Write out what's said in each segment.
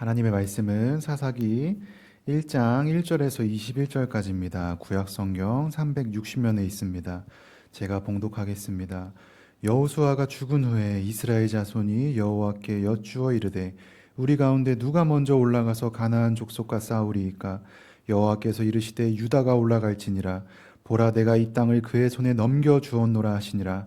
하나님의 말씀은 사사기 1장 1절에서 21절까지입니다. 구약성경 360면에 있습니다. 제가 봉독하겠습니다. 여호수아가 죽은 후에 이스라엘 자손이 여호와께 여쭈어 이르되 우리 가운데 누가 먼저 올라가서 가나안 족속과 싸우리이까? 여호와께서 이르시되 유다가 올라갈지니라. 보라, 내가 이 땅을 그의 손에 넘겨 주었노라 하시니라.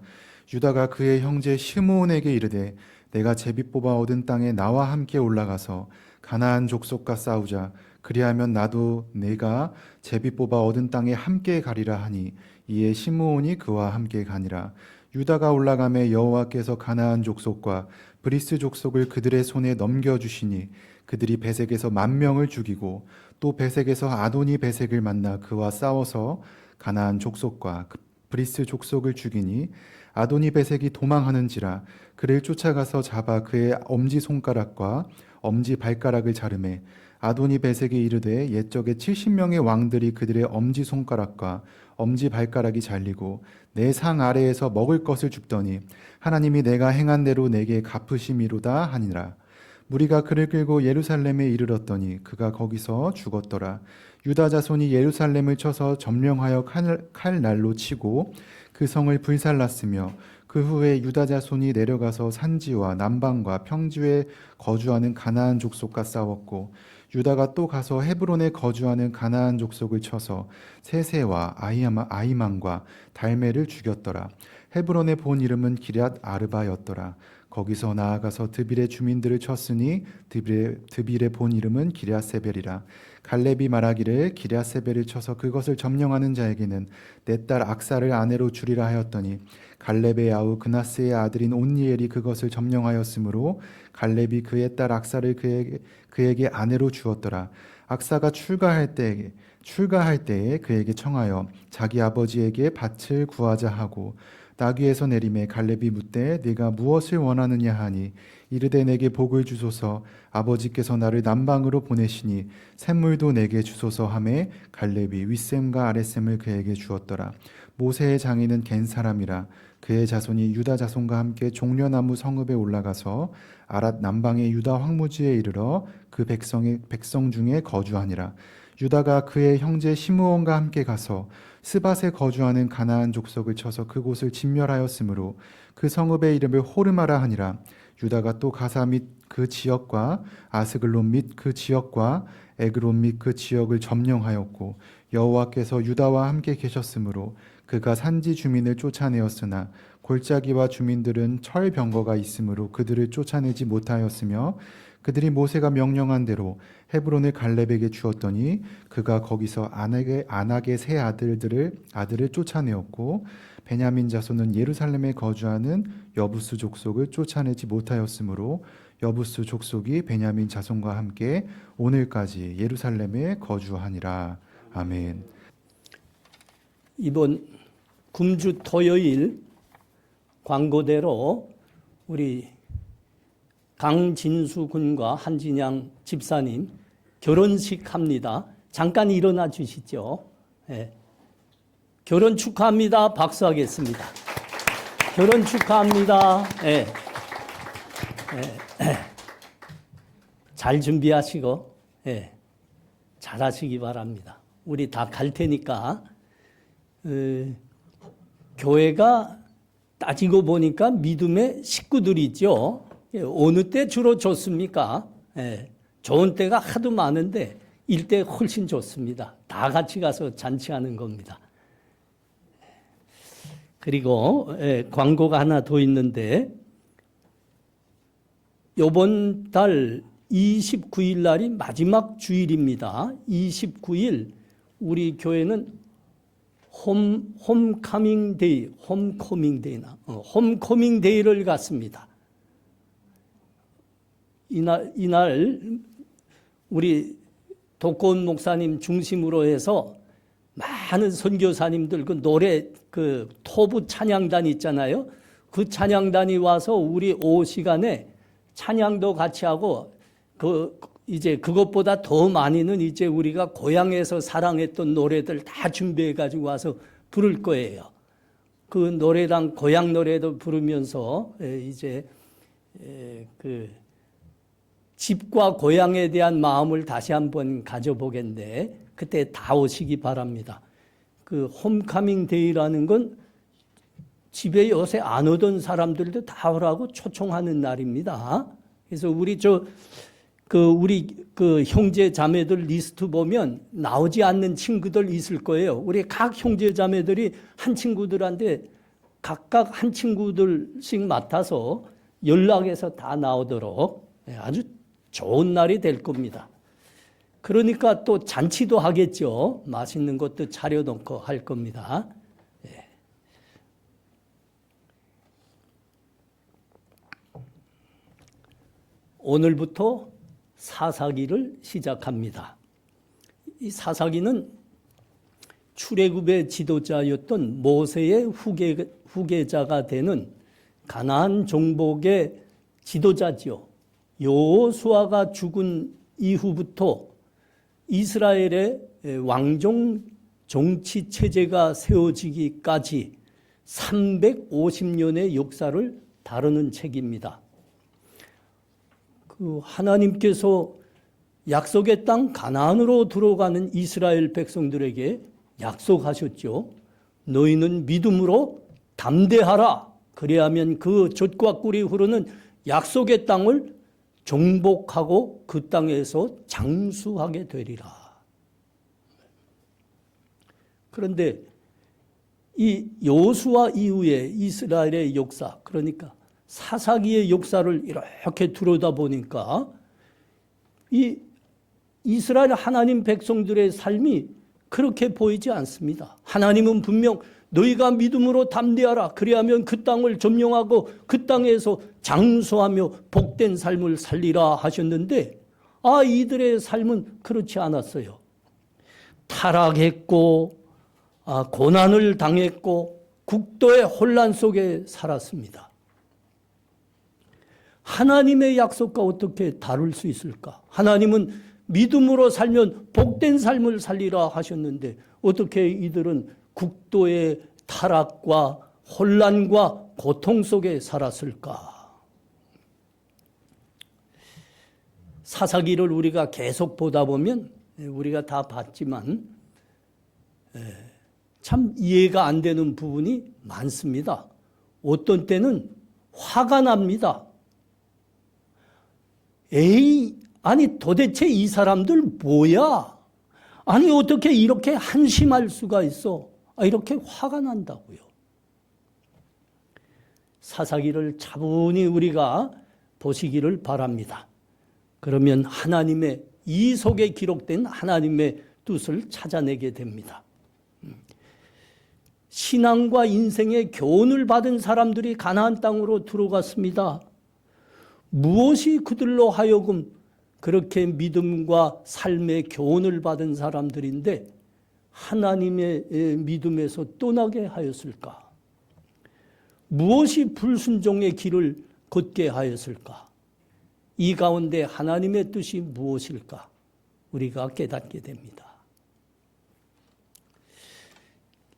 유다가 그의 형제 시므온에게 이르되 내가 제비 뽑아 얻은 땅에 나와 함께 올라가서 가나안 족속과 싸우자. 그리하면 나도 내가 제비 뽑아 얻은 땅에 함께 가리라 하니 이에 시므온이 그와 함께 가니라. 유다가 올라가매 여호와께서 가나안 족속과 브리스 족속을 그들의 손에 넘겨주시니 그들이 베색에서 10,000명을 죽이고 또 베색에서 아도니 베색을 만나 그와 싸워서 가나안 족속과 브리스 족속을 죽이니 아도니 베색이 도망하는지라. 그를 쫓아가서 잡아 그의 엄지손가락과 엄지발가락을 자르매 아도니 베색이 이르되 옛적에 70명의 왕들이 그들의 엄지손가락과 엄지발가락이 잘리고 내 상 아래에서 먹을 것을 줍더니 하나님이 내가 행한 대로 내게 갚으심이로다 하니라. 무리가 그를 끌고 예루살렘에 이르렀더니 그가 거기서 죽었더라. 유다 자손이 예루살렘을 쳐서 점령하여 칼날로 치고 그 성을 불살랐으며 그 후에 유다 자손이 내려가서 산지와 남방과 평지에 거주하는 가나안 족속과 싸웠고 유다가 또 가서 헤브론에 거주하는 가나안 족속을 쳐서 세세와 아이만과 달메를 죽였더라. 헤브론의 본 이름은 기럇 아르바였더라. 거기서 나아가서 드빌의 주민들을 쳤으니 드빌의 본 이름은 기럇세벨이라. 갈렙이 말하기를 기럇세벨을 쳐서 그것을 점령하는 자에게는 내 딸 악사를 아내로 주리라 하였더니 갈렙의 아우 그나스의 아들인 온니엘이 그것을 점령하였으므로 갈렙이 그의 딸 악사를 그에게 아내로 주었더라. 악사가 출가할 때에 그에게 청하여 자기 아버지에게 밭을 구하자 하고 나귀에서 내림에 갈렙이 묻되 네가 무엇을 원하느냐 하니 이르되 내게 복을 주소서. 아버지께서 나를 남방으로 보내시니 샘물도 내게 주소서 하매 갈렙이 윗샘과 아랫샘을 그에게 주었더라. 모세의 장인은 겐 사람이라. 그의 자손이 유다 자손과 함께 종려나무 성읍에 올라가서 아랏 남방의 유다 황무지에 이르러 그 백성 중에 거주하니라. 유다가 그의 형제 시므온과 함께 가서 스밧에 거주하는 가나안 족속을 쳐서 그곳을 진멸하였으므로 그 성읍의 이름을 호르마라 하니라. 유다가 또 가사 및 그 지역과 아스글론 및 그 지역과 에그론 및 그 지역을 점령하였고 여호와께서 유다와 함께 계셨으므로 그가 산지 주민을 쫓아내었으나 골짜기와 주민들은 철병거가 있으므로 그들을 쫓아내지 못하였으며 그들이 모세가 명령한 대로 헤브론을 갈렙에게 주었더니 그가 거기서 안악의 세 아들을 쫓아내었고 베냐민 자손은 예루살렘에 거주하는 여부스 족속을 쫓아내지 못하였으므로 여부스 족속이 베냐민 자손과 함께 오늘까지 예루살렘에 거주하니라. 아멘. 이번 금주 토요일 광고대로 우리 강진수 군과 한진양 집사님 결혼식 합니다. 잠깐 일어나 주시죠. 네. 결혼 축하합니다. 박수하겠습니다. 결혼 축하합니다. 네. 네. 잘 준비하시고 잘하시기 바랍니다. 우리 다 갈 테니까 교회가 따지고 보니까 믿음의 식구들이 있죠. 어느 때 주로 좋습니까? 좋은 때가 하도 많은데 일때 훨씬 좋습니다. 다 같이 가서 잔치하는 겁니다. 그리고 광고가 하나 더 있는데 이번 달 29일 날이 마지막 주일입니다. 29일 우리 교회는 홈커밍 데이를 갖습니다. 이날 우리 독고은 목사님 중심으로 해서 많은 선교사님들 그 노래 그 토부 찬양단 있잖아요. 그 찬양단이 와서 우리 오후 시간에 찬양도 같이 하고 이제 그것보다 더 많이는 이제 우리가 고향에서 사랑했던 노래들 다 준비해 가지고 와서 부를 거예요. 그 노래랑 고향 노래도 부르면서 이제 그 집과 고향에 대한 마음을 다시 한번 가져보겠는데 그때 다 오시기 바랍니다. 그 홈카밍 데이라는 건 집에 요새 안 오던 사람들도 다 오라고 초청하는 날입니다. 그래서 우리 형제 자매들 리스트 보면 나오지 않는 친구들 있을 거예요. 우리 각 형제 자매들이 한 친구들한테 각각 한 친구들씩 맡아서 연락해서 다 나오도록 아주 좋은 날이 될 겁니다. 그러니까 또 잔치도 하겠죠. 맛있는 것도 차려놓고 할 겁니다. 오늘부터 사사기를 시작합니다. 이 사사기는 출애굽의 지도자였던 모세의 후계자가 되는 가나안 정복의 지도자지요. 여호수아가 죽은 이후부터 이스라엘의 왕정 정치 체제가 세워지기까지 350년의 역사를 다루는 책입니다. 하나님께서 약속의 땅 가나안으로 들어가는 이스라엘 백성들에게 약속하셨죠. 너희는 믿음으로 담대하라. 그래야면 그 젖과 꿀이 흐르는 약속의 땅을 정복하고 그 땅에서 장수하게 되리라. 그런데 이 여호수아 이후에 이스라엘의 역사, 그러니까 사사기의 역사를 이렇게 들여다보니까 이 이스라엘 하나님 백성들의 삶이 그렇게 보이지 않습니다. 하나님은 분명 너희가 믿음으로 담대하라. 그리하면 그 땅을 점령하고 그 땅에서 장수하며 복된 삶을 살리라 하셨는데 이들의 삶은 그렇지 않았어요. 타락했고 고난을 당했고 국도의 혼란 속에 살았습니다. 하나님의 약속과 어떻게 다룰 수 있을까? 하나님은 믿음으로 살면 복된 삶을 살리라 하셨는데 어떻게 이들은 국도의 타락과 혼란과 고통 속에 살았을까? 사사기를 우리가 계속 보다 보면 우리가 다 봤지만 참 이해가 안 되는 부분이 많습니다. 어떤 때는 화가 납니다. 아니 도대체 이 사람들 뭐야? 아니 어떻게 이렇게 한심할 수가 있어? 이렇게 화가 난다고요. 사사기를 차분히 우리가 보시기를 바랍니다. 그러면 하나님의 이 속에 기록된 하나님의 뜻을 찾아내게 됩니다. 신앙과 인생의 교훈을 받은 사람들이 가나안 땅으로 들어갔습니다. 무엇이 그들로 하여금 그렇게 믿음과 삶의 교훈을 받은 사람들인데 하나님의 믿음에서 떠나게 하였을까? 무엇이 불순종의 길을 걷게 하였을까? 이 가운데 하나님의 뜻이 무엇일까? 우리가 깨닫게 됩니다.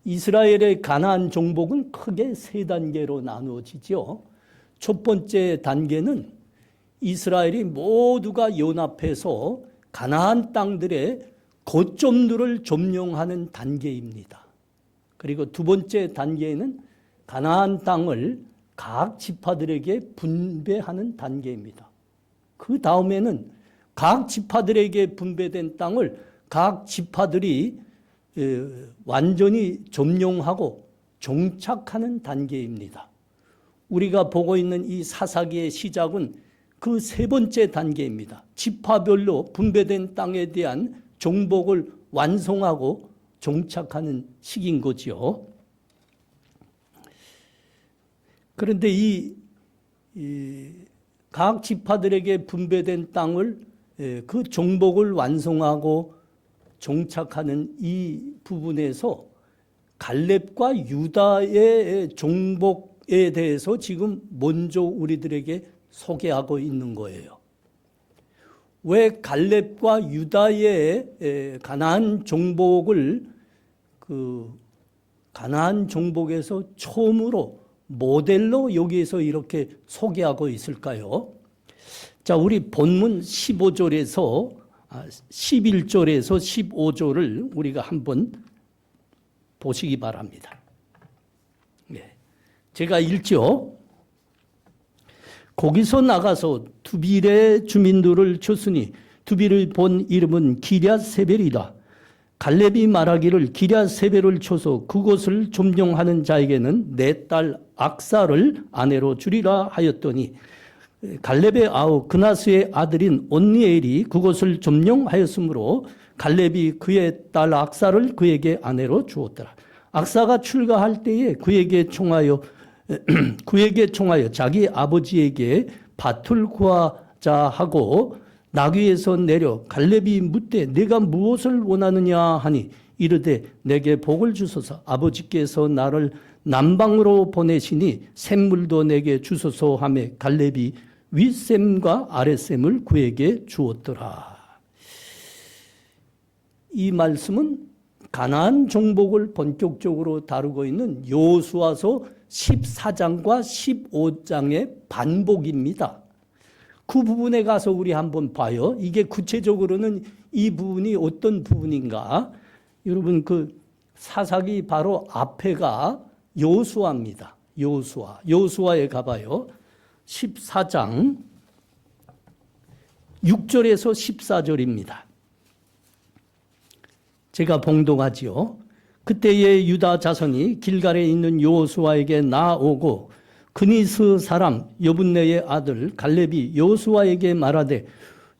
이스라엘의 가나안 정복은 크게 세 단계로 나누어지죠. 첫 번째 단계는 이스라엘이 모두가 연합해서 가나안 땅들의 거점들을 점령하는 단계입니다. 그리고 두 번째 단계는 가나안 땅을 각 지파들에게 분배하는 단계입니다. 그 다음에는 각 지파들에게 분배된 땅을 각 지파들이 완전히 점령하고 정착하는 단계입니다. 우리가 보고 있는 이 사사기의 시작은 그 세 번째 단계입니다. 지파별로 분배된 땅에 대한 정복을 완성하고 정착하는 시기인 거죠. 그런데 각 지파들에게 분배된 땅을 그 정복을 완성하고 정착하는 이 부분에서 갈렙과 유다의 정복에 대해서 지금 먼저 우리들에게 소개하고 있는 거예요. 왜 갈렙과 유다의 가나안 정복을 가나안 정복에서 처음으로 모델로 여기에서 이렇게 소개하고 있을까요? 자, 우리 본문 11절에서 15절을 우리가 한번 보시기 바랍니다. 네. 제가 읽죠. 거기서 나가서 두빌의 주민들을 쳤으니 두빌을 본 이름은 기럇세벨이라. 갈렙이 말하기를 기럇세벨을 쳐서 그곳을 점령하는 자에게는 내 딸 악사를 아내로 주리라 하였더니 갈렙의 아우 그나스의 아들인 온니엘이 그곳을 점령하였으므로 갈렙이 그의 딸 악사를 그에게 아내로 주었더라. 악사가 출가할 때에 그에게 총하여 자기 아버지에게 밭을 구하자 하고 나귀에서 내려 갈렙이 묻되 내가 무엇을 원하느냐 하니 이르되 내게 복을 주소서. 아버지께서 나를 남방으로 보내시니 샘물도 내게 주소서 하며 갈렙이 윗샘과 아랫샘을 그에게 주었더라. 이 말씀은 가나안 정복을 본격적으로 다루고 있는 여호수아서 14장과 15장의 반복입니다. 그 부분에 가서 우리 한번 봐요. 이게 구체적으로는 이 부분이 어떤 부분인가? 여러분 그 사사기 바로 앞에가 여호수아입니다. 여호수아에 가봐요. 14장 6절에서 14절입니다. 제가 봉독하지요. 그때의 유다 자손이 길갈에 있는 여호수아에게 나오고 그니스 사람 여분네의 아들 갈렙이 여호수아에게 말하되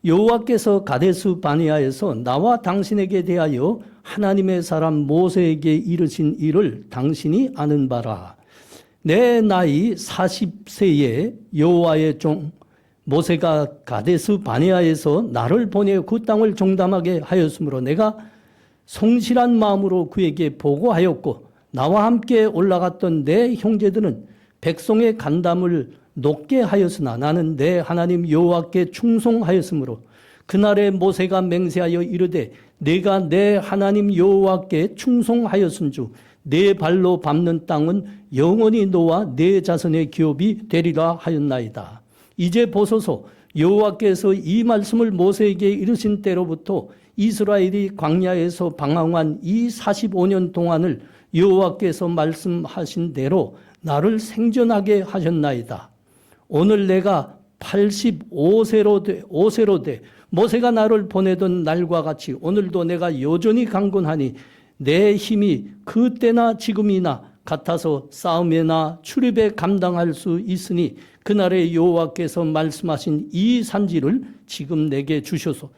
여호와께서 가데스 바네아에서 나와 당신에게 대하여 하나님의 사람 모세에게 이르신 일을 당신이 아는 바라. 내 나이 40세에 여호와의 종 모세가 가데스 바네아에서 나를 보내 그 땅을 종담하게 하였으므로 내가 성실한 마음으로 그에게 보고하였고 나와 함께 올라갔던 내 형제들은 백성의 간담을 높게 하였으나 나는 내 하나님 여호와께 충성하였으므로 그날에 모세가 맹세하여 이르되 내가 내 하나님 여호와께 충성하였은즉 내 발로 밟는 땅은 영원히 너와 내 자손의 기업이 되리라 하였나이다. 이제 보소서 여호와께서 이 말씀을 모세에게 이르신 때로부터 이스라엘이 광야에서 방황한 이 45년 동안을 여호와께서 말씀하신 대로 나를 생존하게 하셨나이다. 오늘 내가 85세로 돼 모세가 나를 보내던 날과 같이 오늘도 내가 여전히 강건하니 내 힘이 그때나 지금이나 같아서 싸움에나 출입에 감당할 수 있으니 그날에 여호와께서 말씀하신 이 산지를 지금 내게 주셔서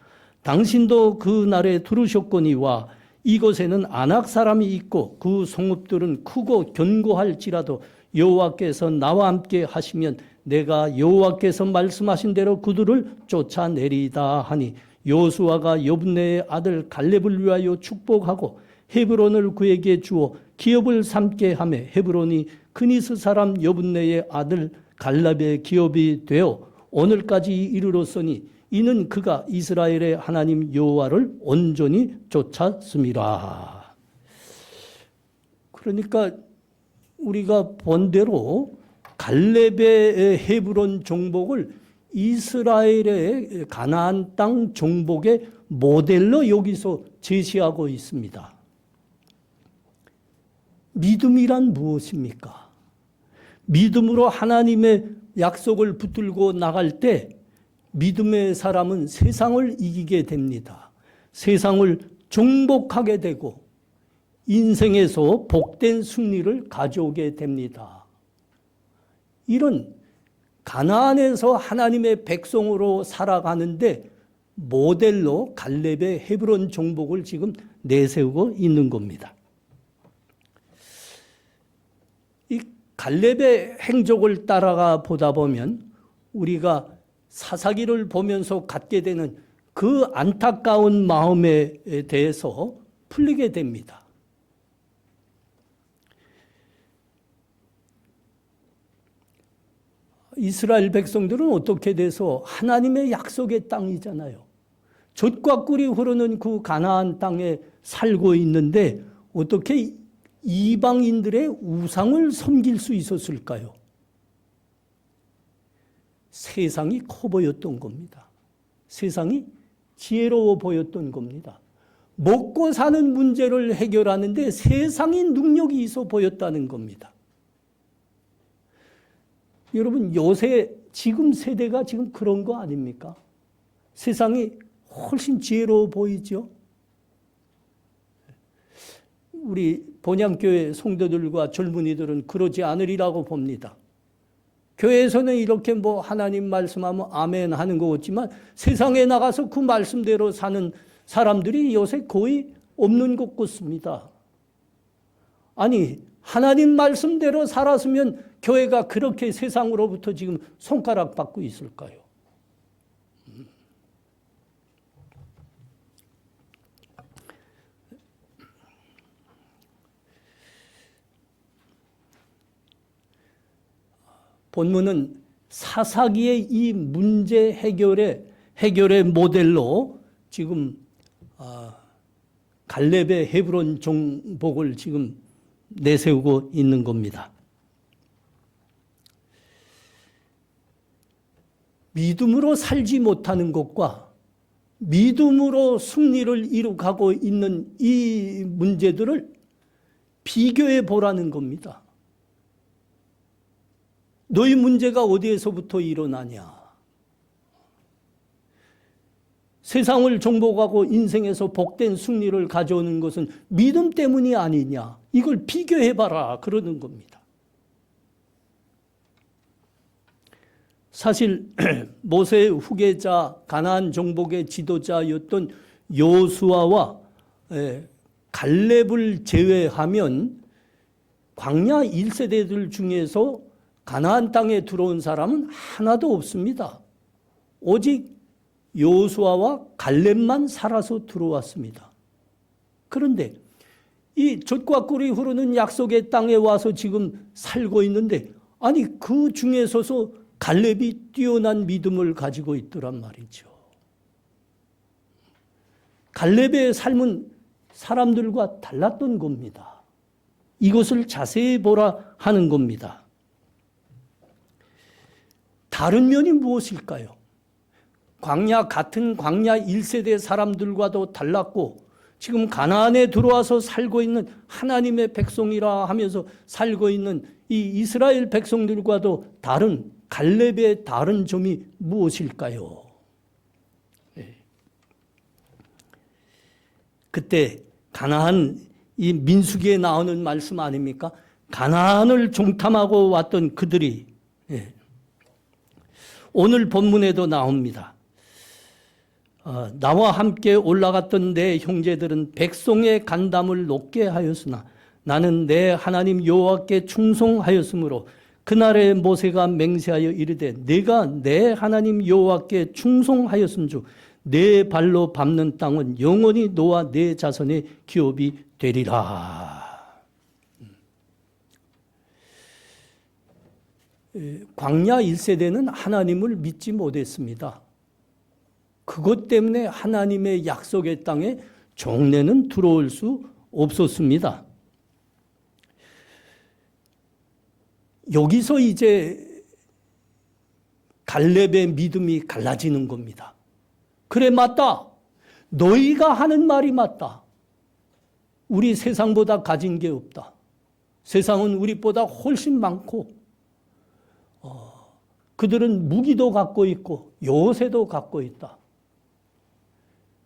당신도 그 날에 들으셨거니와 이곳에는 아낙 사람이 있고 그 성읍들은 크고 견고할지라도 여호와께서 나와 함께 하시면 내가 여호와께서 말씀하신 대로 그들을 쫓아내리다 하니 여호수아가 여분네의 아들 갈렙을 위하여 축복하고 헤브론을 그에게 주어 기업을 삼게 하며 헤브론이 그니스 사람 여분네의 아들 갈렙의 기업이 되어 오늘까지 이르렀으니 이는 그가 이스라엘의 하나님 여호와를 온전히 쫓았음이라. 그러니까 우리가 본 대로 갈렙의 헤브론 정복을 이스라엘의 가나안 땅 정복의 모델로 여기서 제시하고 있습니다. 믿음이란 무엇입니까? 믿음으로 하나님의 약속을 붙들고 나갈 때 믿음의 사람은 세상을 이기게 됩니다. 세상을 정복하게 되고 인생에서 복된 승리를 가져오게 됩니다. 이런 가나안에서 하나님의 백성으로 살아가는데 모델로 갈렙의 헤브론 정복을 지금 내세우고 있는 겁니다. 이 갈렙의 행적을 따라가 보다 보면 우리가 사사기를 보면서 갖게 되는 그 안타까운 마음에 대해서 풀리게 됩니다. 이스라엘 백성들은 어떻게 돼서 하나님의 약속의 땅이잖아요. 젖과 꿀이 흐르는 그 가나안 땅에 살고 있는데 어떻게 이방인들의 우상을 섬길 수 있었을까요? 세상이 커 보였던 겁니다. 세상이 지혜로워 보였던 겁니다. 먹고 사는 문제를 해결하는데 세상이 능력이 있어 보였다는 겁니다. 여러분, 요새 지금 세대가 지금 그런 거 아닙니까? 세상이 훨씬 지혜로워 보이죠? 우리 본향교회 성도들과 젊은이들은 그러지 않으리라고 봅니다. 교회에서는 이렇게 뭐 하나님 말씀하면 아멘 하는 거 같지만 세상에 나가서 그 말씀대로 사는 사람들이 요새 거의 없는 것 같습니다. 아니, 하나님 말씀대로 살았으면 교회가 그렇게 세상으로부터 지금 손가락 받고 있을까요? 본문은 사사기의 이 문제 해결의 모델로 지금 갈렙의 헤브론 정복을 지금 내세우고 있는 겁니다. 믿음으로 살지 못하는 것과 믿음으로 승리를 이룩하고 있는 이 문제들을 비교해 보라는 겁니다. 너희 문제가 어디에서부터 일어나냐? 세상을 정복하고 인생에서 복된 승리를 가져오는 것은 믿음 때문이 아니냐? 이걸 비교해봐라 그러는 겁니다. 사실 모세의 후계자 가나안 정복의 지도자였던 여호수아와 갈렙을 제외하면 광야 1세대들 중에서 가나안 땅에 들어온 사람은 하나도 없습니다. 오직 여호수아와 갈렙만 살아서 들어왔습니다. 그런데 이 젖과 꿀이 흐르는 약속의 땅에 와서 지금 살고 있는데 아니 그 중에 서서 갈렙이 뛰어난 믿음을 가지고 있더란 말이죠. 갈렙의 삶은 사람들과 달랐던 겁니다. 이것을 자세히 보라 하는 겁니다. 다른 면이 무엇일까요? 같은 광야 1세대 사람들과도 달랐고 지금 가나안에 들어와서 살고 있는 하나님의 백성이라 하면서 살고 있는 이 이스라엘 백성들과도 다른 갈렙의 다른 점이 무엇일까요? 그때 가나안 이 민수기에 나오는 말씀 아닙니까? 가나안을 정탐하고 왔던 그들이 오늘 본문에도 나옵니다. 나와 함께 올라갔던 내 형제들은 백성의 간담을 높게 하였으나 나는 내 하나님 여호와께 충성하였으므로 그날에 모세가 맹세하여 이르되 내가 내 하나님 여호와께 충성하였은즉 내 발로 밟는 땅은 영원히 너와 내 자손의 기업이 되리라. 광야 1세대는 하나님을 믿지 못했습니다. 그것 때문에 하나님의 약속의 땅에 종래는 들어올 수 없었습니다. 여기서 이제 갈렙의 믿음이 갈라지는 겁니다. 그래 맞다. 너희가 하는 말이 맞다. 우리 세상보다 가진 게 없다. 세상은 우리보다 훨씬 많고 그들은 무기도 갖고 있고 요새도 갖고 있다.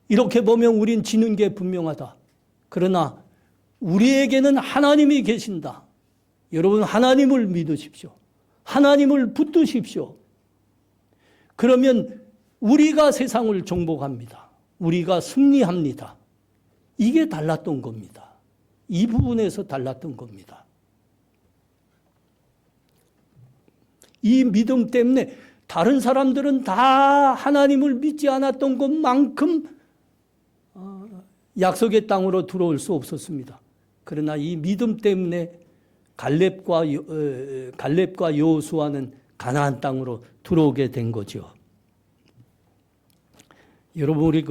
이렇게 보면 우린 지는 게 분명하다. 그러나 우리에게는 하나님이 계신다. 여러분 하나님을 믿으십시오. 하나님을 붙드십시오. 그러면 우리가 세상을 정복합니다. 우리가 승리합니다. 이게 달랐던 겁니다. 이 부분에서 달랐던 겁니다. 이 믿음 때문에 다른 사람들은 다 하나님을 믿지 않았던 것만큼 약속의 땅으로 들어올 수 없었습니다. 그러나 이 믿음 때문에 갈렙과 여호수아는 가나안 땅으로 들어오게 된 거죠. 여러분 우리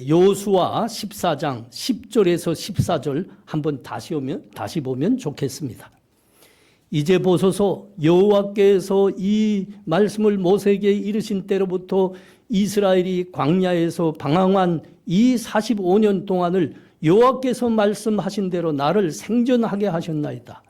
여호수아 14장 10절에서 14절 한번 다시 보면 좋겠습니다. 이제 보소서 여호와께서 이 말씀을 모세에게 이르신 때로부터 이스라엘이 광야에서 방황한 이 45년 동안을 여호와께서 말씀하신 대로 나를 생존하게 하셨나이다.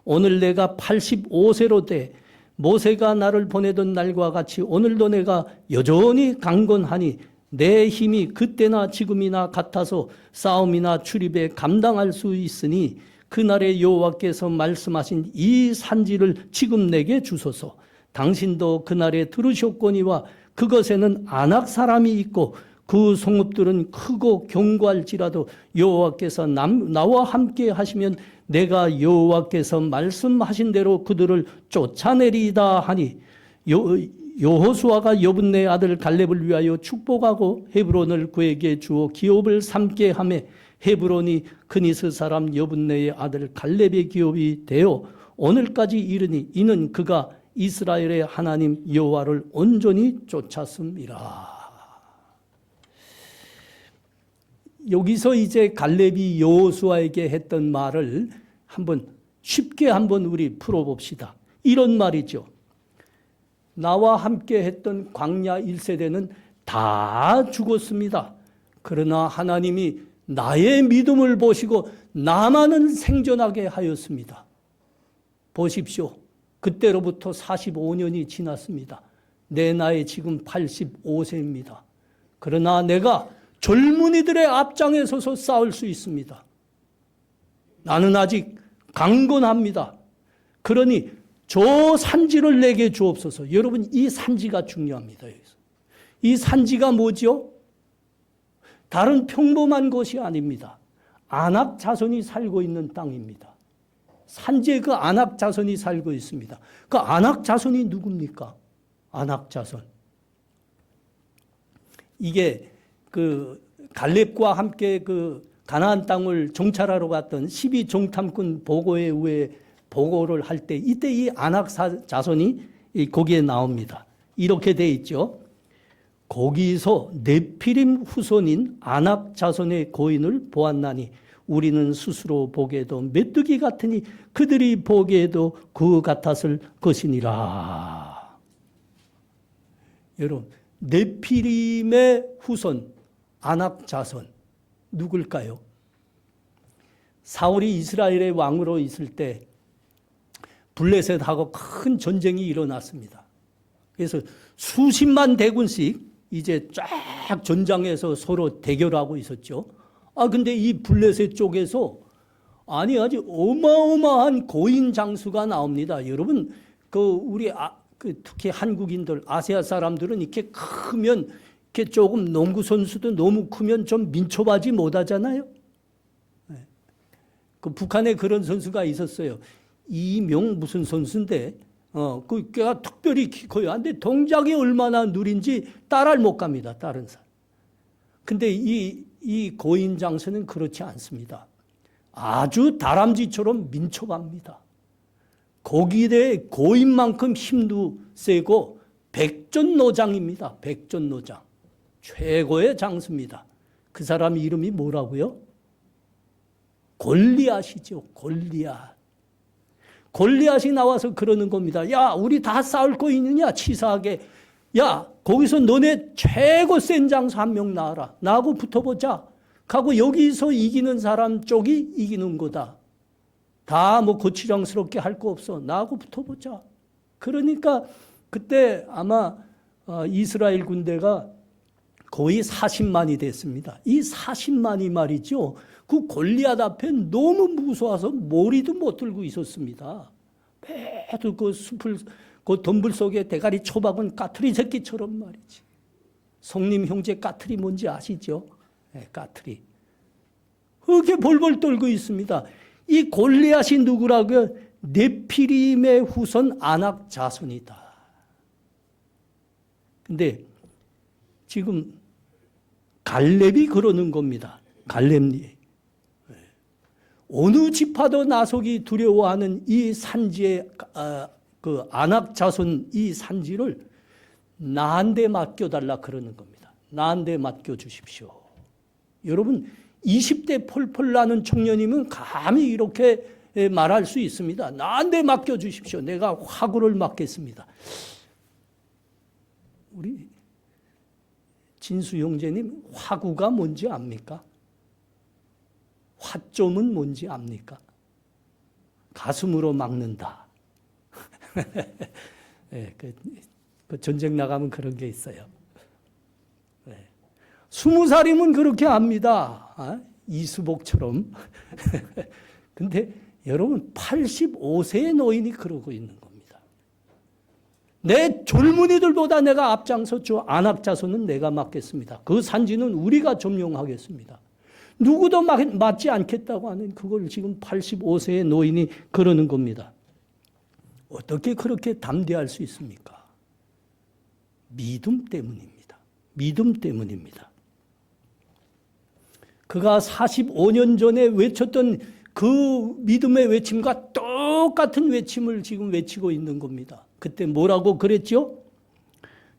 오늘 내가 85세로 돼 모세가 나를 보내던 날과 같이 오늘도 내가 여전히 강건하니 내 힘이 그때나 지금이나 같아서 싸움이나 출입에 감당할 수 있으니 그날에 여호와께서 말씀하신 이 산지를 지금 내게 주소서. 당신도 그날에 들으셨거니와 그것에는 아낙 사람이 있고 그 성읍들은 크고 견고할지라도 여호와께서 나와 함께 하시면 내가 여호와께서 말씀하신 대로 그들을 쫓아내리이다 하니 여호수아가 여분네 아들 갈렙을 위하여 축복하고 헤브론을 그에게 주어 기업을 삼게 하며 헤브론이 그니스 사람 여분네의 아들 갈렙의 기업이 되어 오늘까지 이르니 이는 그가 이스라엘의 하나님 여호와를 온전히 쫓았음이라. 여기서 이제 갈렙이 여호수아에게 했던 말을 쉽게 한번 우리 풀어봅시다. 이런 말이죠. 나와 함께 했던 광야 1세대는 다 죽었습니다. 그러나 하나님이 나의 믿음을 보시고 나만은 생존하게 하였습니다. 보십시오. 그때로부터 45년이 지났습니다. 내 나이 지금 85세입니다. 그러나 내가 젊은이들의 앞장에 서서 싸울 수 있습니다. 나는 아직 강건합니다. 그러니 저 산지를 내게 주옵소서. 여러분, 이 산지가 중요합니다. 여기서. 이 산지가 뭐죠? 다른 평범한 것이 아닙니다. 아낙 자손이 살고 있는 땅입니다. 산지에 그 아낙 자손이 살고 있습니다. 그 아낙 자손이 누굽니까? 아낙 자손. 이게 그 갈렙과 함께 그 가나안 땅을 정찰하러 갔던 12정탐꾼 보고에 의해 보고를 할 때 이때 이 아낙 자손이 거기에 나옵니다. 이렇게 돼 있죠. 거기서 네피림 후손인 아낙 자손의 고인을 보았나니 우리는 스스로 보기에도 메뚜기 같으니 그들이 보기에도 그 같았을 것이니라. 여러분, 네피림의 후손 아낙 자손 누굴까요? 사울이 이스라엘의 왕으로 있을 때 블레셋하고 큰 전쟁이 일어났습니다. 그래서 수십만 대군씩 이제 쫙 전장에서 서로 대결하고 있었죠. 근데 이 블레셋 쪽에서 아주 어마어마한 고인 장수가 나옵니다. 여러분, 우리 특히 한국인들, 아시아 사람들은 이렇게 크면 이렇게 조금 농구 선수도 너무 크면 좀 민첩하지 못하잖아요. 그 북한에 그런 선수가 있었어요. 이명 무슨 선수인데, 걔가 특별히 키 커요. 근데 동작이 얼마나 느린지 따라를 못 갑니다. 다른 사람. 근데 이 고인 장수는 그렇지 않습니다. 아주 다람쥐처럼 민첩합니다. 거기에 고인만큼 힘도 세고 백전노장입니다. 백전노장. 최고의 장수입니다. 그 사람 이름이 뭐라고요? 골리앗이죠. 골리앗이 나와서 그러는 겁니다. 야, 우리 다 싸울 거 있느냐? 치사하게. 야, 거기서 너네 최고 센 장수 한 명 나와라. 나하고 붙어보자. 하고 여기서 이기는 사람 쪽이 이기는 거다. 다 거칠장스럽게 할 거 없어. 나하고 붙어보자. 그러니까 그때 아마 이스라엘 군대가 거의 40만이 됐습니다. 이 40만이 말이죠. 그 골리앗 앞에 너무 무서워서 머리도 못 들고 있었습니다. 배도 그 숲을, 그 덤불 속에 대가리 초박은 까투리 새끼처럼 말이지. 성님 형제 까투리 뭔지 아시죠? 네, 까투리. 그렇게 벌벌 떨고 있습니다. 이 골리앗이 누구라고요? 네피림의 후손 아낙 자손이다. 근데 지금 갈렙이 그러는 겁니다. 갈렙이. 어느 지파도 나서기 두려워하는 이 산지의 그 아낙 자손 이 산지를 나한테 맡겨달라 그러는 겁니다. 나한테 맡겨주십시오. 여러분 20대 펄펄 나는 청년이면 감히 이렇게 말할 수 있습니다. 나한테 맡겨주십시오. 내가 화구를 맡겠습니다. 우리 진수 형제님, 화구가 뭔지 압니까? 화점은 뭔지 압니까? 가슴으로 막는다. 네, 그 전쟁 나가면 그런 게 있어요. 네. 20살이면 그렇게 압니다. 이수복처럼. 근데 여러분 85세의 노인이 그러고 있는 겁니다. 내 젊은이들보다 내가 앞장서 저 안악자손은 내가 맡겠습니다. 그 산지는 우리가 점령하겠습니다. 누구도 맞지 않겠다고 하는 그걸 지금 85세의 노인이 그러는 겁니다. 어떻게 그렇게 담대할 수 있습니까? 믿음 때문입니다. 믿음 때문입니다. 그가 45년 전에 외쳤던 그 믿음의 외침과 똑같은 외침을 지금 외치고 있는 겁니다. 그때 뭐라고 그랬죠?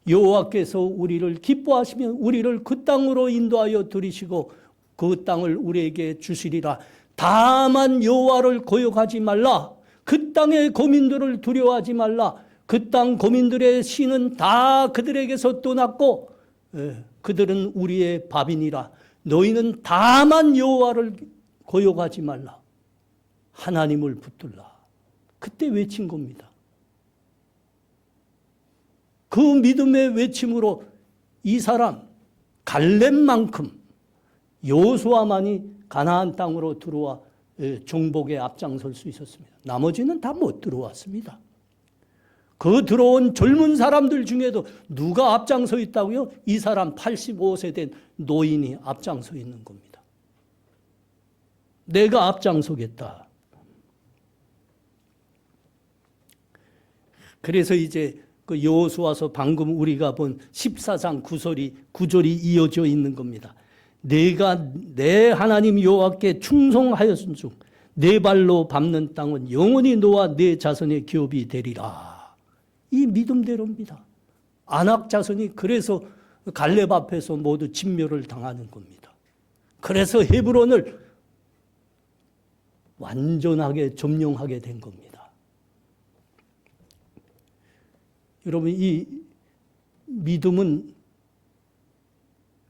여호와께서 우리를 기뻐하시면 우리를 그 땅으로 인도하여 들이시고 그 땅을 우리에게 주시리라. 다만 여호와를 거역하지 말라. 그 땅의 거민들을 두려워하지 말라. 그 땅 거민들의 신은 다 그들에게서 떠났고 그들은 우리의 밥이니라. 너희는 다만 여호와를 거역하지 말라. 하나님을 붙들라. 그때 외친 겁니다. 그 믿음의 외침으로 이 사람 갈렙만큼 여호수아만이 가나안 땅으로 들어와 정복에 앞장설 수 있었습니다. 나머지는 다 못 들어왔습니다. 그 들어온 젊은 사람들 중에도 누가 앞장서 있다고요? 이 사람 85세 된 노인이 앞장서 있는 겁니다. 내가 앞장서겠다. 그래서 이제 그 여호수아서 방금 우리가 본 14장 9절이 이어져 있는 겁니다. 내가 내 하나님 여호와께 충성하였은즉 내 발로 밟는 땅은 영원히 너와 내 자손의 기업이 되리라. 이 믿음대로입니다. 아낙 자손이 그래서 갈렙 앞에서 모두 진멸을 당하는 겁니다. 그래서 헤브론을 완전하게 점령하게 된 겁니다. 여러분, 이 믿음은,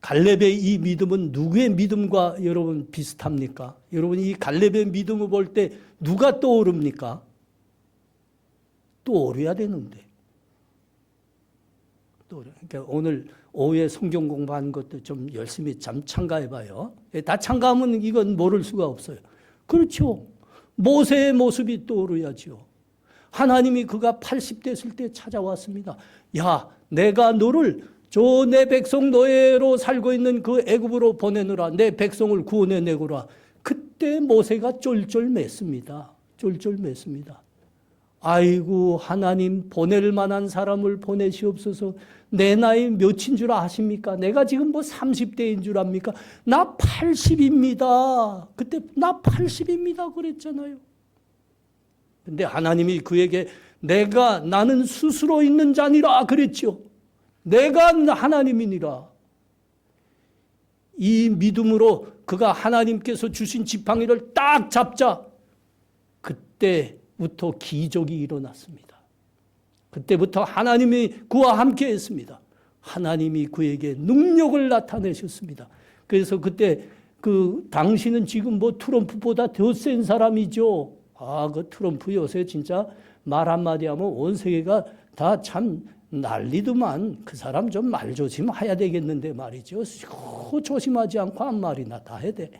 갈렙의 이 믿음은 누구의 믿음과 여러분 비슷합니까? 여러분, 이 갈렙의 믿음을 볼 때 누가 떠오릅니까? 떠오르야 되는데. 그러니까 오늘 오후에 성경 공부하는 것도 좀 열심히 참가해봐요. 다 참가하면 이건 모를 수가 없어요. 그렇죠. 모세의 모습이 떠오르야죠. 하나님이 그가 80대 됐을 때 찾아왔습니다. 야, 내가 너를 저 내 백성 노예로 살고 있는 그 애굽으로 보내느라 내 백성을 구원해내거라. 그때 모세가 쫄쫄맸습니다. 쫄쫄맸습니다. 아이고 하나님 보낼 만한 사람을 보내시옵소서. 내 나이 몇인 줄 아십니까? 내가 지금 뭐 30대인 줄 압니까? 나 80입니다. 그때 나 80입니다 그랬잖아요. 근데 하나님이 그에게 나는 스스로 있는 자니라 그랬죠. 내가 하나님이니라. 이 믿음으로 그가 하나님께서 주신 지팡이를 딱 잡자 그때부터 기적이 일어났습니다. 그때부터 하나님이 그와 함께 했습니다. 하나님이 그에게 능력을 나타내셨습니다. 그래서 그때 당신은 지금 뭐 트럼프보다 더 센 사람이죠. 그 트럼프 요새 진짜 말 한마디 하면 온 세계가 다 참 난리더만 그 사람 좀 말 조심해야 되겠는데 말이죠. 조심하지 않고 한 말이나 다 해야 돼.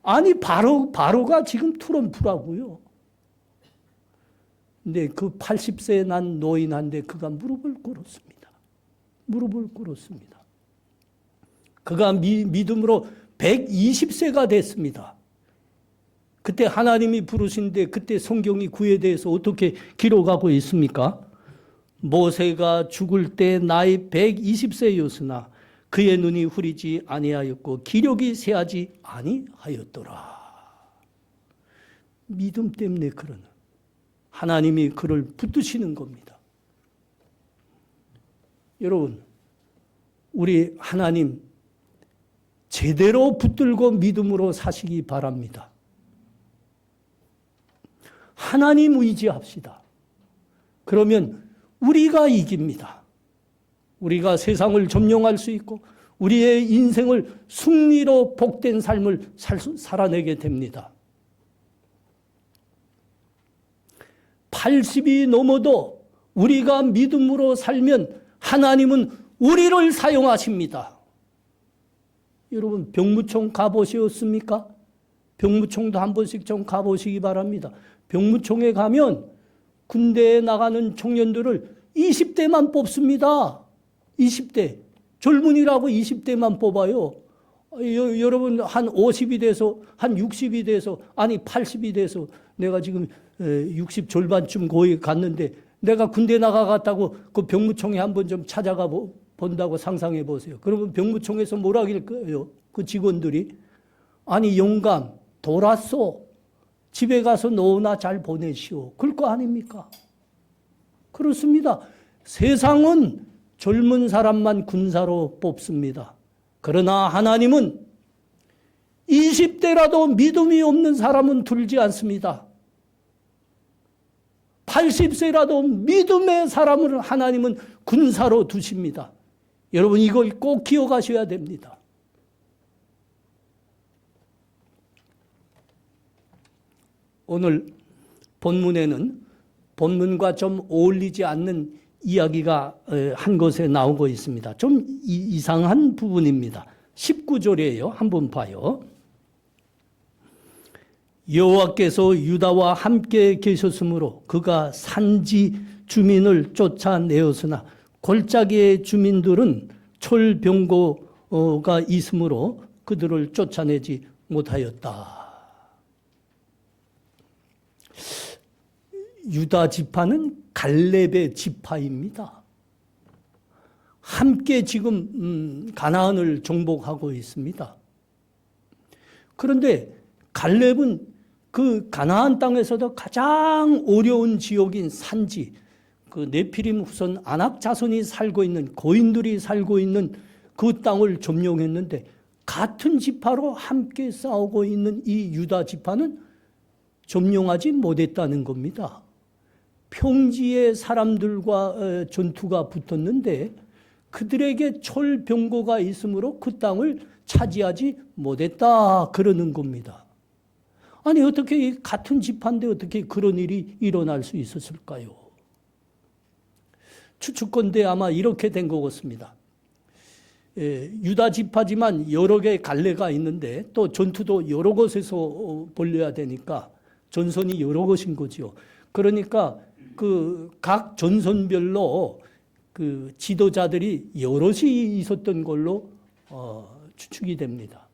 아니 바로가 지금 트럼프라고요. 근데 그 80세에 난 노인한테 그가 무릎을 꿇었습니다. 무릎을 꿇었습니다. 그가 믿음으로 120세가 됐습니다. 그때 하나님이 부르신데 그때 성경이 그에 대해서 어떻게 기록하고 있습니까? 모세가 죽을 때 나이 120세였으나 그의 눈이 흐리지 아니하였고 기력이 쇠하지 아니하였더라. 믿음 때문에 그러는 하나님이 그를 붙드시는 겁니다. 여러분, 우리 하나님 제대로 붙들고 믿음으로 사시기 바랍니다. 하나님 의지합시다. 그러면 우리가 이깁니다. 우리가 세상을 점령할 수 있고 우리의 인생을 승리로 복된 삶을 살아내게 됩니다. 80이 넘어도 우리가 믿음으로 살면 하나님은 우리를 사용하십니다. 여러분 병무청 가보셨습니까? 병무청도 한 번씩 좀 가보시기 바랍니다. 병무청에 가면 군대에 나가는 청년들을 20대만 뽑습니다. 20대. 젊은이라고 20대만 뽑아요. 여러분 한 50이 돼서 한 60이 돼서 아니 80이 돼서 내가 지금 60 절반쯤 거의 갔는데 내가 군대 나가갔다고 그 병무청에 한번 좀 찾아가 본다고 상상해 보세요. 그러면 병무청에서 뭐라 할 거예요? 그 직원들이 아니 영감 돌았어. 집에 가서 너나 잘 보내시오. 그럴 거 아닙니까? 그렇습니다. 세상은 젊은 사람만 군사로 뽑습니다. 그러나 하나님은 20대라도 믿음이 없는 사람은 들지 않습니다. 80세라도 믿음의 사람을 하나님은 군사로 두십니다. 여러분 이걸 꼭 기억하셔야 됩니다. 오늘 본문에는 본문과 좀 어울리지 않는 이야기가 한 곳에 나오고 있습니다. 좀 이상한 부분입니다. 19절이에요. 한번 봐요. 여호와께서 유다와 함께 계셨으므로 그가 산지 주민을 쫓아내었으나 골짜기의 주민들은 철병거가 있으므로 그들을 쫓아내지 못하였다. 유다 지파는 갈렙의 지파입니다. 함께 지금 가나안을 정복하고 있습니다. 그런데 갈렙은 그 가나안 땅에서도 가장 어려운 지역인 산지, 그 네피림 후손 아낙 자손이 살고 있는 고인들이 살고 있는 그 땅을 점령했는데 같은 지파로 함께 싸우고 있는 이 유다 지파는 점령하지 못했다는 겁니다. 평지의 사람들과 전투가 붙었는데 그들에게 철병거가 있으므로 그 땅을 차지하지 못했다 그러는 겁니다. 아니 어떻게 같은 지파인데 어떻게 그런 일이 일어날 수 있었을까요? 추측건데 아마 이렇게 된 것 같습니다. 유다 지파지만 여러 개의 갈래가 있는데 또 전투도 여러 곳에서 벌려야 되니까 전선이 여러 곳인 거죠. 그러니까 그 각 전선별로 그 지도자들이 여럿이 있었던 걸로 추측이 됩니다.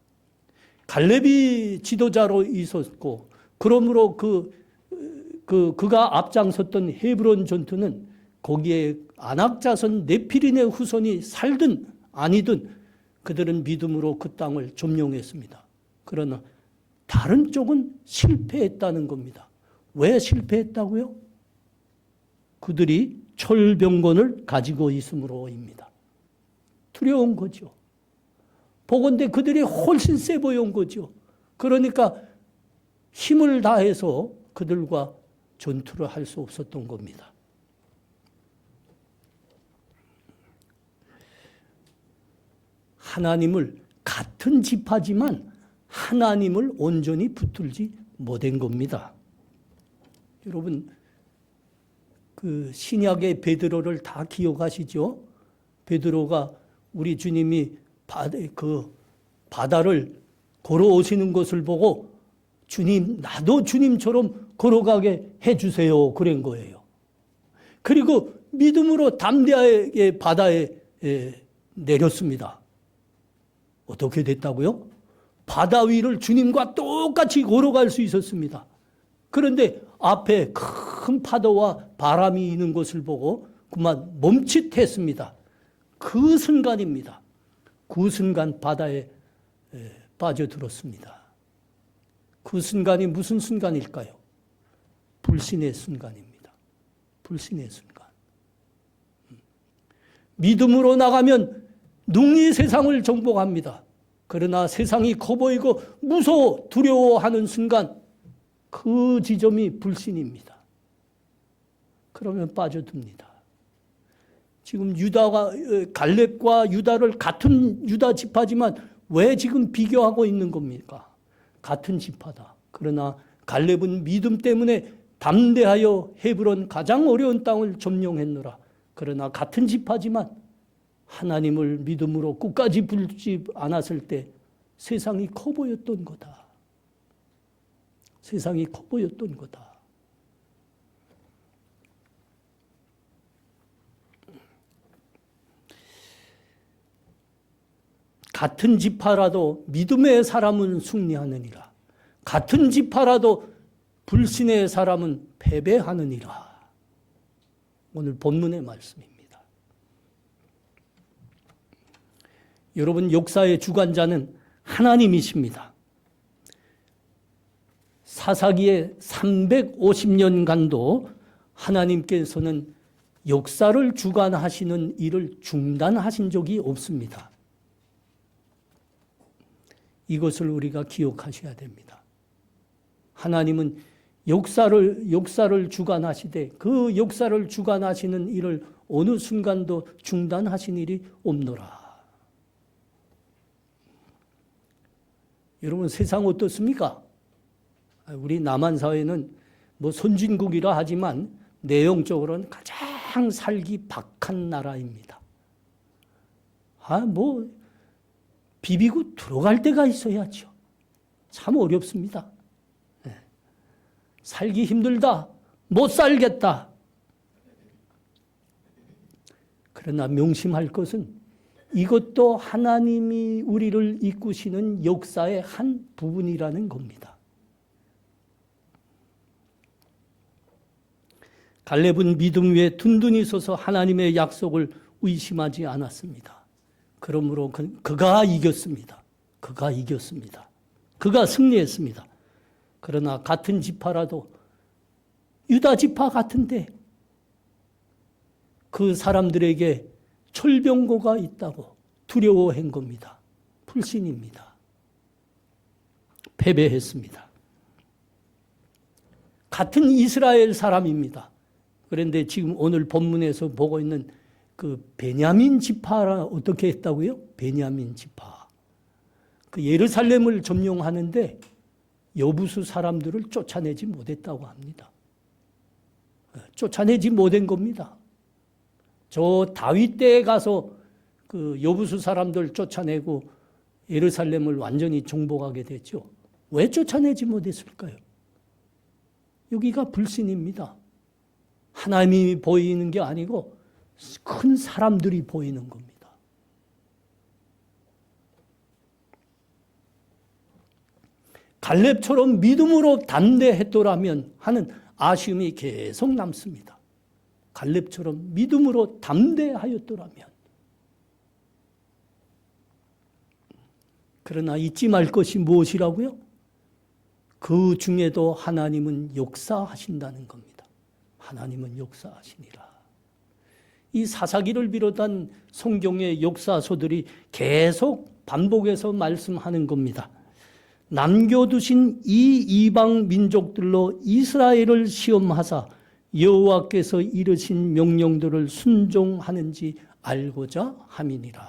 갈렙이 지도자로 있었고, 그러므로 그가 앞장섰던 헤브론 전투는 거기에 아낙 자손 네피린의 후손이 살든 아니든 그들은 믿음으로 그 땅을 점령했습니다. 그러나 다른 쪽은 실패했다는 겁니다. 왜 실패했다고요? 그들이 철병건을 가지고 있으므로입니다. 두려운 거죠. 보건대 그들이 훨씬 세 보여온 거죠. 그러니까 힘을 다해서 그들과 전투를 할 수 없었던 겁니다. 하나님을 같은 지파지만 하나님을 온전히 붙들지 못한 겁니다. 여러분 그 신약의 베드로를 다 기억하시죠? 베드로가 우리 주님이 바다를 걸어오시는 것을 보고 주님 나도 주님처럼 걸어가게 해주세요 그런 거예요. 그리고 믿음으로 담대하게 바다에 내렸습니다. 어떻게 됐다고요? 바다 위를 주님과 똑같이 걸어갈 수 있었습니다. 그런데 앞에 큰 파도와 바람이 있는 것을 보고 그만 멈칫했습니다. 그 순간입니다. 그 순간 바다에 빠져들었습니다. 그 순간이 무슨 순간일까요? 불신의 순간입니다. 불신의 순간. 믿음으로 나가면 능히 세상을 정복합니다. 그러나 세상이 커 보이고 무서워 두려워하는 순간 그 지점이 불신입니다. 그러면 빠져듭니다. 지금 유다가 갈렙과 유다를 같은 유다 지파지만 왜 지금 비교하고 있는 겁니까? 같은 지파다. 그러나 갈렙은 믿음 때문에 담대하여 헤브론 가장 어려운 땅을 점령했노라. 그러나 같은 지파지만 하나님을 믿음으로 끝까지 붙지 않았을 때 세상이 커 보였던 거다. 세상이 커 보였던 거다. 같은 지파라도 믿음의 사람은 승리하느니라. 같은 지파라도 불신의 사람은 패배하느니라. 오늘 본문의 말씀입니다. 여러분, 역사의 주관자는 하나님이십니다. 사사기의 350년간도 하나님께서는 역사를 주관하시는 일을 중단하신 적이 없습니다. 이것을 우리가 기억하셔야 됩니다. 하나님은 역사를 주관하시되 그 역사를 주관하시는 일을 어느 순간도 중단하신 일이 없노라. 여러분, 세상 어떻습니까? 우리 남한 사회는 뭐 선진국이라 하지만 내용적으로는 가장 살기 박한 나라입니다. 비비고 들어갈 데가 있어야죠. 참 어렵습니다. 살기 힘들다, 못 살겠다. 그러나 명심할 것은 이것도 하나님이 우리를 이끄시는 역사의 한 부분이라는 겁니다. 갈렙은 믿음 위에 든든히 서서 하나님의 약속을 의심하지 않았습니다. 그러므로 그가 이겼습니다. 그가 이겼습니다. 그가 승리했습니다. 그러나 같은 지파라도 유다 지파 같은데 그 사람들에게 철병고가 있다고 두려워한 겁니다. 불신입니다. 패배했습니다. 같은 이스라엘 사람입니다. 그런데 지금 오늘 본문에서 보고 있는 그 베냐민 지파라 어떻게 했다고요? 베냐민 지파. 그 예루살렘을 점령하는데 여부수 사람들을 쫓아내지 못했다고 합니다. 쫓아내지 못한 겁니다. 저 다윗 때에 가서 그 여부수 사람들 쫓아내고 예루살렘을 완전히 정복하게 됐죠. 왜 쫓아내지 못했을까요? 여기가 불신입니다. 하나님이 보이는 게 아니고 큰 사람들이 보이는 겁니다. 갈렙처럼 믿음으로 담대했더라면 하는 아쉬움이 계속 남습니다. 갈렙처럼 믿음으로 담대하였더라면. 그러나 잊지 말 것이 무엇이라고요? 그 중에도 하나님은 역사하신다는 겁니다. 하나님은 역사하시니라. 이 사사기를 비롯한 성경의 역사서들이 계속 반복해서 말씀하는 겁니다. 남겨두신 이 이방 민족들로 이스라엘을 시험하사 여호와께서 이르신 명령들을 순종하는지 알고자 함이니라.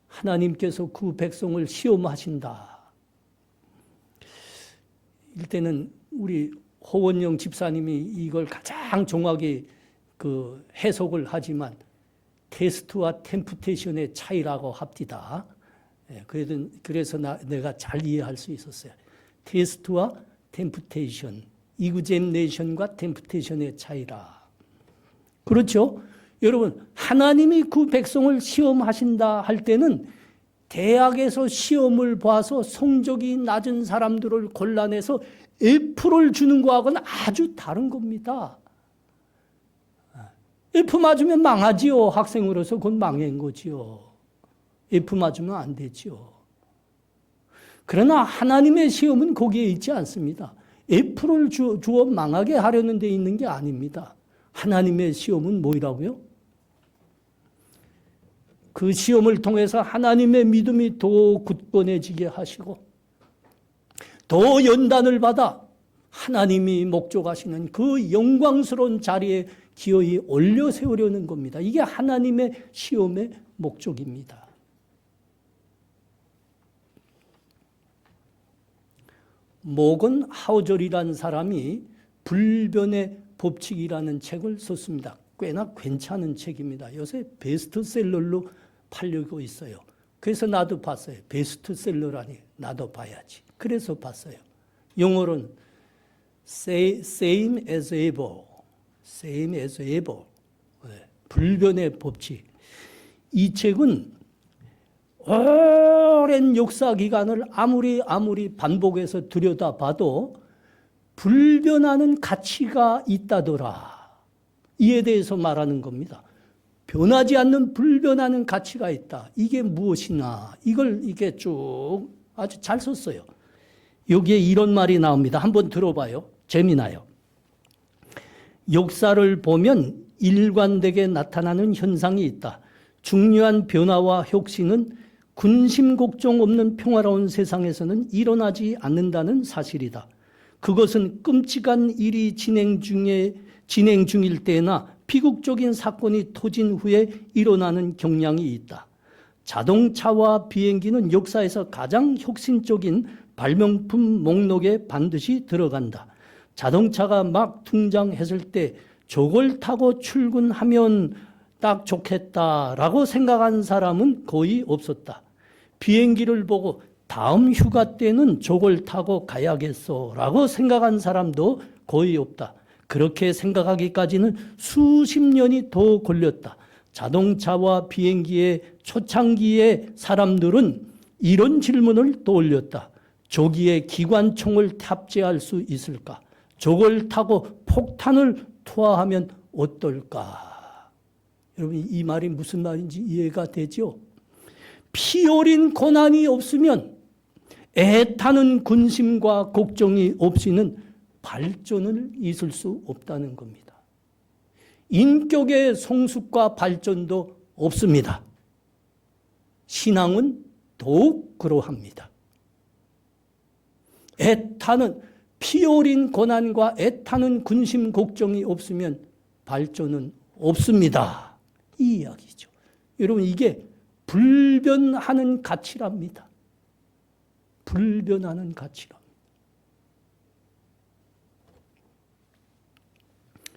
하나님께서 그 백성을 시험하신다. 이때는 우리 호원영 집사님이 이걸 가장 정확히 그 해석을 하지만 테스트와 템프테이션의 차이라고 합디다. 그래서 내가 잘 이해할 수 있었어요. 테스트와 템프테이션, 이그제미네이션과 템프테이션의 차이라. 그렇죠? 여러분, 하나님이 그 백성을 시험하신다 할 때는 대학에서 시험을 봐서 성적이 낮은 사람들을 골라내서 F를 주는 거하고는 아주 다른 겁니다. F 맞으면 망하지요. 학생으로서 그건 망한 거지요. F 맞으면 안 되지요. 그러나 하나님의 시험은 거기에 있지 않습니다. F를 주어 망하게 하려는 데 있는 게 아닙니다. 하나님의 시험은 뭐라고요? 그 시험을 통해서 하나님의 믿음이 더 굳건해지게 하시고 더 연단을 받아 하나님이 목적하시는 그 영광스러운 자리에 기어이 올려 세우려는 겁니다. 이게 하나님의 시험의 목적입니다. 모건 하우절이라는 사람이 불변의 법칙이라는 책을 썼습니다. 꽤나 괜찮은 책입니다. 요새 베스트셀러로 팔리고 있어요. 그래서 나도 봤어요. 베스트셀러라니 나도 봐야지. 그래서 봤어요. 영어로는 same as ever, same as ever. 불변의 법칙. 이 책은 오랜 역사 기간을 아무리 반복해서 들여다봐도 불변하는 가치가 있다더라. 이에 대해서 말하는 겁니다. 변하지 않는 불변하는 가치가 있다. 이게 무엇이나 이걸 이게 쭉 아주 잘 썼어요. 여기에 이런 말이 나옵니다. 한번 들어봐요. 재미나요. 역사를 보면 일관되게 나타나는 현상이 있다. 중요한 변화와 혁신은 군심 걱정 없는 평화로운 세상에서는 일어나지 않는다는 사실이다. 그것은 끔찍한 일이 진행 중일 때나 비극적인 사건이 터진 후에 일어나는 경향이 있다. 자동차와 비행기는 역사에서 가장 혁신적인 발명품 목록에 반드시 들어간다. 자동차가 막 등장했을 때 저걸 타고 출근하면 딱 좋겠다라고 생각한 사람은 거의 없었다. 비행기를 보고 다음 휴가 때는 저걸 타고 가야겠어라고 생각한 사람도 거의 없다. 그렇게 생각하기까지는 수십 년이 더 걸렸다. 자동차와 비행기의 초창기의 사람들은 이런 질문을 떠올렸다. 저기에 기관총을 탑재할 수 있을까? 저걸 타고 폭탄을 투하하면 어떨까? 여러분, 이 말이 무슨 말인지 이해가 되죠? 피 어린 고난이 없으면, 애타는 군심과 걱정이 없이는 발전을 있을 수 없다는 겁니다. 인격의 성숙과 발전도 없습니다. 신앙은 더욱 그러합니다. 애타는 피 어린 고난과 애타는 군심 걱정이 없으면 발전은 없습니다. 이 이야기죠. 여러분, 이게 불변하는 가치랍니다. 불변하는 가치랍니다.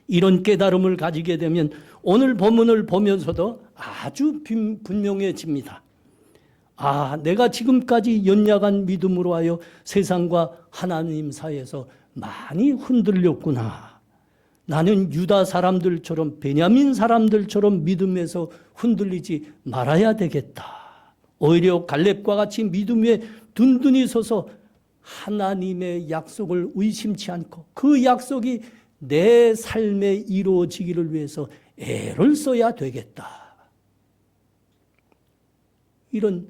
이런 깨달음을 가지게 되면 오늘 본문을 보면서도 아주 분명해집니다. 아, 내가 지금까지 연약한 믿음으로 하여 세상과 하나님 사이에서 많이 흔들렸구나. 나는 유다 사람들처럼, 베냐민 사람들처럼 믿음에서 흔들리지 말아야 되겠다. 오히려 갈렙과 같이 믿음에 든든히 서서 하나님의 약속을 의심치 않고 그 약속이 내 삶에 이루어지기를 위해서 애를 써야 되겠다. 이런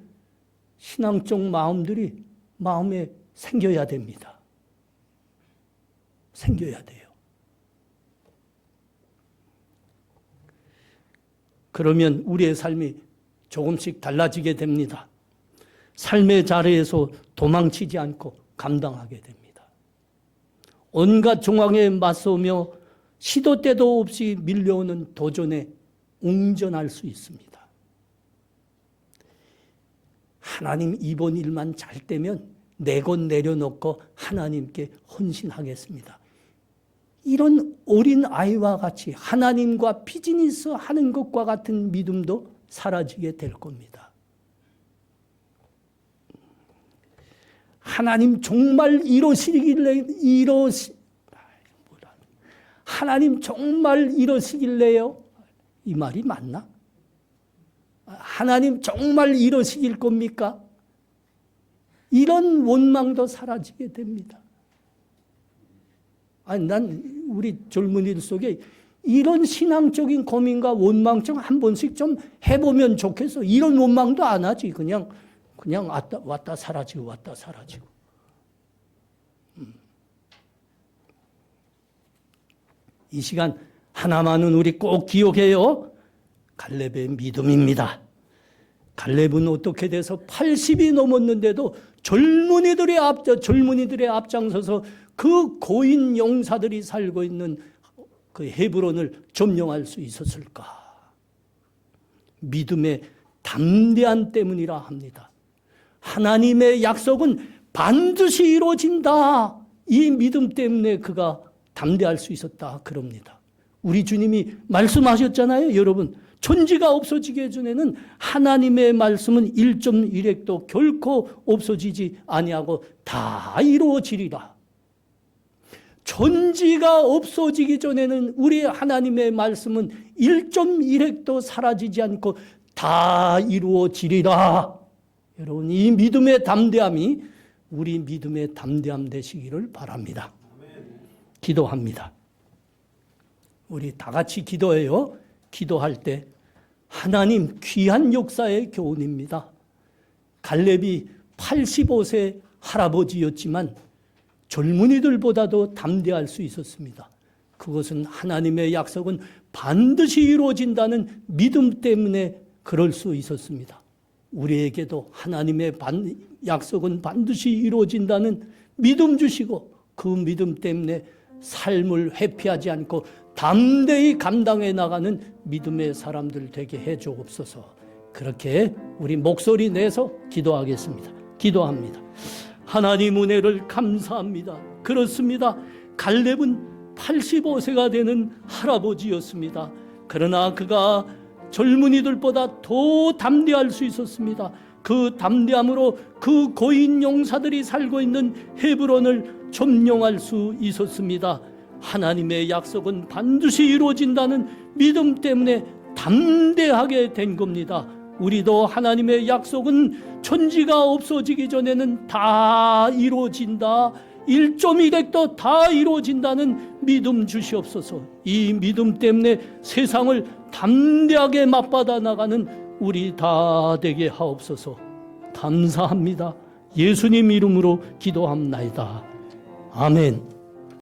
신앙적 마음들이 마음에 생겨야 됩니다. 생겨야 돼요. 그러면 우리의 삶이 조금씩 달라지게 됩니다. 삶의 자리에서 도망치지 않고 감당하게 됩니다. 온갖 정황에 맞서며 시도 때도 없이 밀려오는 도전에 웅전할 수 있습니다. 하나님 이번 일만 잘 되면 내 것 내려놓고 하나님께 헌신하겠습니다. 이런 어린 아이와 같이 하나님과 비즈니스 하는 것과 같은 믿음도 사라지게 될 겁니다. 하나님 정말 하나님 정말 이러시길래요? 이 말이 맞나? 하나님 정말 이러시길 겁니까? 이런 원망도 사라지게 됩니다. 아니, 난 우리 젊은이들 속에 이런 신앙적인 고민과 원망 좀 한 번씩 좀 해보면 좋겠어. 이런 원망도 안 하지. 그냥 왔다 사라지고 왔다 사라지고. 이 시간 하나만은 우리 꼭 기억해요. 갈렙의 믿음입니다. 갈렙은 어떻게 돼서 80이 넘었는데도 젊은이들의 앞장서서 그 고인 용사들이 살고 있는 그 헤브론을 점령할 수 있었을까? 믿음의 담대함 때문이라 합니다. 하나님의 약속은 반드시 이루어진다. 이 믿음 때문에 그가 담대할 수 있었다 그럽니다. 우리 주님이 말씀하셨잖아요. 여러분, 천지가 없어지기 전에는 하나님의 말씀은 1.1핵도 결코 없어지지 아니하고 다 이루어지리라. 천지가 없어지기 전에는 우리 하나님의 말씀은 1.1핵도 사라지지 않고 다 이루어지리라. 여러분, 이 믿음의 담대함이 우리 믿음의 담대함 되시기를 바랍니다. 기도합니다. 우리 다 같이 기도해요. 기도할 때 하나님 귀한 역사의 교훈입니다. 갈렙이 85세 할아버지였지만 젊은이들보다도 담대할 수 있었습니다. 그것은 하나님의 약속은 반드시 이루어진다는 믿음 때문에 그럴 수 있었습니다. 우리에게도 하나님의 약속은 반드시 이루어진다는 믿음 주시고 그 믿음 때문에 삶을 회피하지 않고 담대히 감당해 나가는 믿음의 사람들 되게 해 주옵소서. 그렇게 우리 목소리 내서 기도하겠습니다. 기도합니다. 하나님 은혜를 감사합니다. 그렇습니다. 갈렙은 85세가 되는 할아버지였습니다. 그러나 그가 젊은이들보다 더 담대할 수 있었습니다. 그 담대함으로 그 고인 용사들이 살고 있는 헤브론을 점령할 수 있었습니다. 하나님의 약속은 반드시 이루어진다는 믿음 때문에 담대하게 된 겁니다. 우리도 하나님의 약속은 천지가 없어지기 전에는 다 이루어진다. 1.1핵도 다 이루어진다는 믿음 주시옵소서. 이 믿음 때문에 세상을 담대하게 맞받아 나가는 우리 다 되게 하옵소서. 감사합니다. 예수님 이름으로 기도합나이다. 아멘.